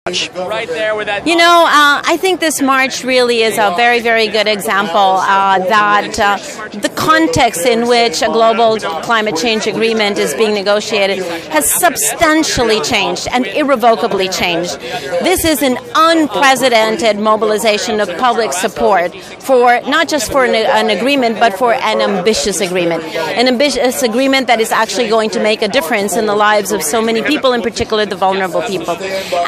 You know, I think this march really is a very, very good example that the context in which a global climate change agreement is being negotiated has substantially changed and irrevocably changed. This is an unprecedented mobilization of public support for not just for an agreement, but for an ambitious agreement. An ambitious agreement that is actually going to make a difference in the lives of so many people, in particular the vulnerable people.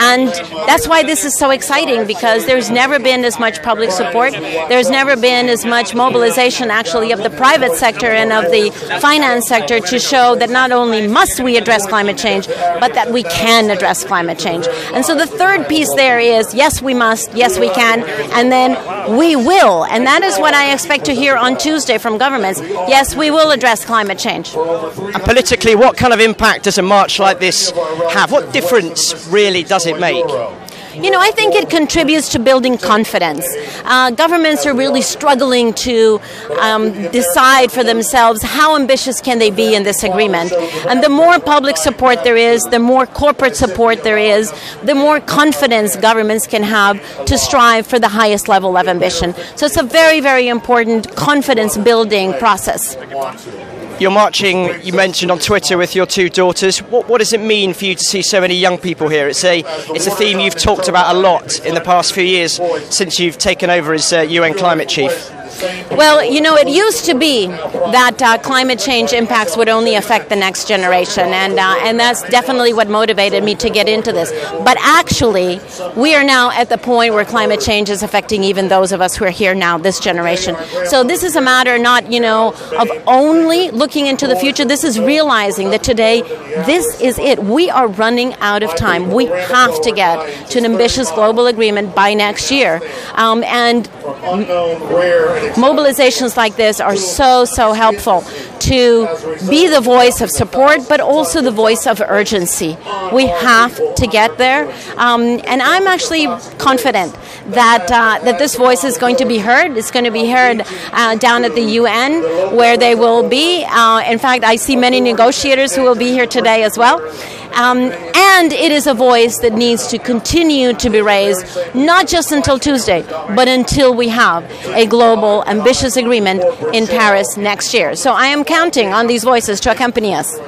And that's why this is so exciting, because there's never been as much public support. There's never been as much mobilization actually of the private sector and of the finance sector to show that not only must we address climate change, but that we can address climate change. And so the third piece there is, yes, we must, yes, we can, and then we will. And that is what I expect to hear on Tuesday from governments. Yes, we will address climate change. And politically, what kind of impact does a march like this have? What difference really does it make? You know, I think it contributes to building confidence. Governments are really struggling to decide for themselves how ambitious can they be in this agreement. And the more public support there is, the more corporate support there is, the more confidence governments can have to strive for the highest level of ambition. So it's a very, very important confidence-building process. You're marching, you mentioned, on Twitter with your two daughters. What does it mean for you to see so many young people here? It's a theme you've talked about a lot in the past few years since you've taken over as UN climate chief. Well, you know, it used to be that climate change impacts would only affect the next generation, and that's definitely what motivated me to get into this. But actually, we are now at the point where climate change is affecting even those of us who are here now, this generation. So this is a matter not, you know, of only looking into the future. This is realizing that today, this is it. We are running out of time. We have to get to an ambitious global agreement by next year. And mobilizations like this are so helpful to be the voice of support, but also the voice of urgency. We have to get there, and I'm actually confident that that this voice is going to be heard. It's going to be heard down at the UN, where they will be. In fact, I see many negotiators who will be here today as well. And it is a voice that needs to continue to be raised, not just until Tuesday, but until we have a global, ambitious agreement in Paris next year. So I am counting on these voices to accompany us.